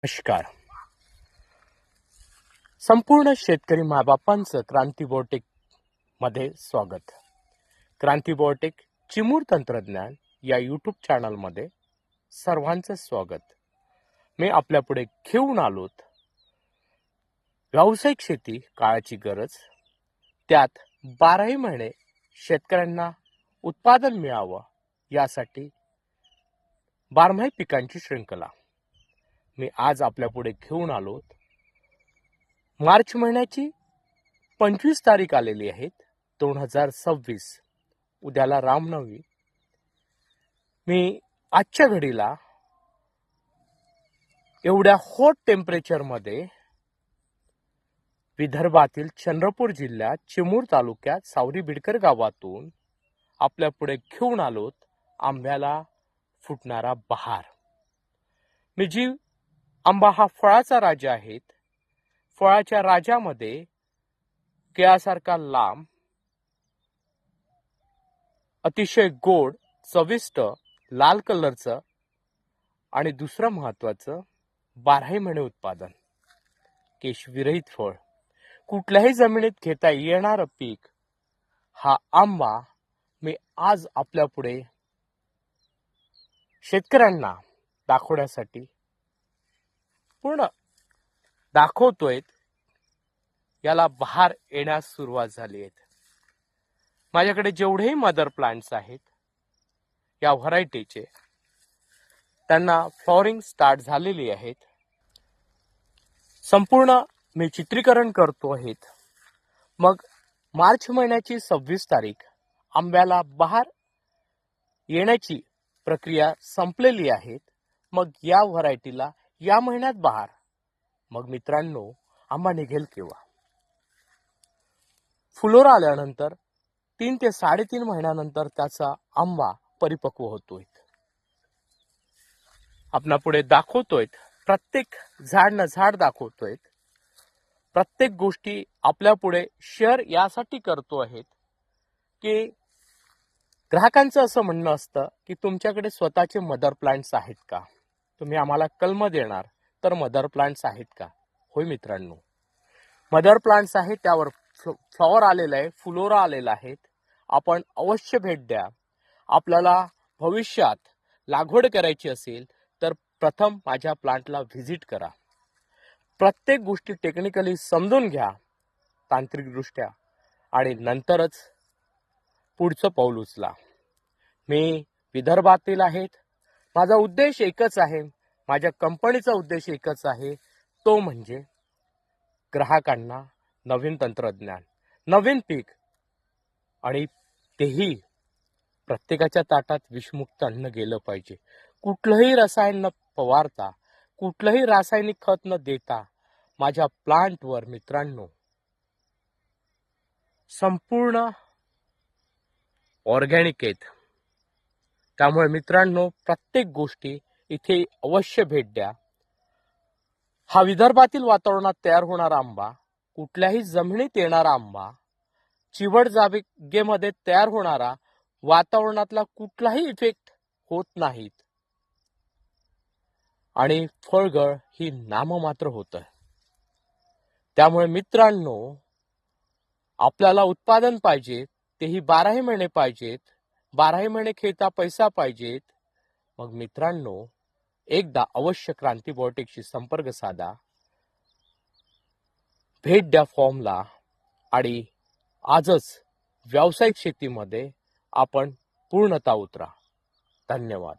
नमस्कार. संपूर्ण शेतकरी मायबापांचं क्रांती बायोटेक मध्ये स्वागत. क्रांती बायोटेक चिमूर तंत्रज्ञान या यूट्यूब चॅनलमध्ये सर्वांचं स्वागत. मी आपल्या पुढे घेऊन आलोत व्यावसायिक शेती काळाची गरज, त्यात 12ही महिने शेतकऱ्यांना उत्पादन मिळावं यासाठी बारमाही पिकांची श्रृंखला. मी आज आपल्या पुढे घेऊन आलोत मार्च महिन्याची 25 तारीख आलेली आहे 2026. उद्याला रामनवमी. मी आजच्या घडीला एवढ्या हॉट टेम्परेचरमध्ये विदर्भातील चंद्रपूर जिल्ह्यात चिमूर तालुक्यात सावरी बिडकर गावातून आपल्या पुढे घेऊन आलोत आंब्याला फुटणारा बहार. मी जी आंबा हा फळाचा राजा आहे, फळाच्या राजामध्ये केळासारखा लांब, अतिशय गोड, चविष्ट, लाल कलरचं आणि दुसरं महत्वाचं 12ही महिने उत्पादन, केशविरहित फळ, कुठल्याही जमिनीत घेता येणारं पीक हा आंबा मी आज आपल्या पुढे शेतकऱ्यांना दाखवण्यासाठी पूर्ण दाखवतोय. याला बहार येण्यास सुरुवात झाली आहे. माझ्याकडे जेवढेही मदर प्लांट्स आहेत या व्हरायटीचे, त्यांना फ्लॉवरिंग स्टार्ट झालेली आहेत. संपूर्ण मी चित्रीकरण करतो आहे. मग मार्च महिन्याची 26 तारीख आंब्याला बहार येण्याची प्रक्रिया संपलेली आहे. मग या व्हरायटीला या महिन्यात बहार. मग मित्रांनो, आंबा निघेल केव्हा? फुलोरा आल्यानंतर 3 ते 3.5 महिन्यानंतर त्याचा आंबा परिपक्व होतोय. आपणा पुढे दाखवतोय, प्रत्येक झाड न झाड दाखवतोय. प्रत्येक गोष्टी आपल्या पुढे शेअर यासाठी करतो आहेत की ग्राहकांचं असं म्हणणं असतं की तुमच्याकडे स्वतःचे मदर प्लांट्स आहेत का? तुम्ही आम्हाला कलम देणार तर मदर प्लांट्स आहेत का? होय मित्रांनो, मदर प्लांट्स आहेत, त्यावर फ्लॉवर आलेला आहे, फुलोरा आलेला आहे. आपण अवश्य भेट द्या. आपल्याला भविष्यात लागवड करायची असेल तर प्रथम माझ्या प्लांटला व्हिजिट करा. प्रत्येक गोष्टी टेक्निकली समजून घ्या तांत्रिकदृष्ट्या, आणि नंतरच पुढचं पाऊल उचला. मी विदर्भातील आहेत. माझा उद्देश एकच आहे, माझ्या कंपनीचा उद्देश एकच आहे, तो म्हणजे ग्राहकांना नवीन तंत्रज्ञान, नवीन पीक, आणि तेही प्रत्येकाच्या ताटात विषमुक्त अन्न गेलं पाहिजे. कुठलंही रसायन न फवारता, कुठलंही रासायनिक खत न देता माझ्या प्लांटवर मित्रांनो संपूर्ण ऑर्गॅनिक आहेत. त्यामुळे मित्रांनो, प्रत्येक गोष्टी इथे अवश्य भेट द्या. हा विदर्भातील वातावरणात तयार होणारा आंबा, कुठल्याही जमिनीत येणारा आंबा, चिवड जागेमध्ये तयार होणारा, वातावरणातला कुठलाही इफेक्ट होत नाहीत, आणि फळगळ ही नाममात्र होत आहे. त्यामुळे मित्रांनो, आपल्याला उत्पादन पाहिजे, तेही 12ही महिने पाहिजेत. 12ही महिने खेळता पैसा पाहिजेत. मग मित्रांनो, एकदा अवश्य क्रांती बायोटेकशी संपर्क साधा, भेट द्या फॉर्मला, आणि आजच व्यावसायिक शेतीमध्ये आपण पूर्णतः उतरा. धन्यवाद.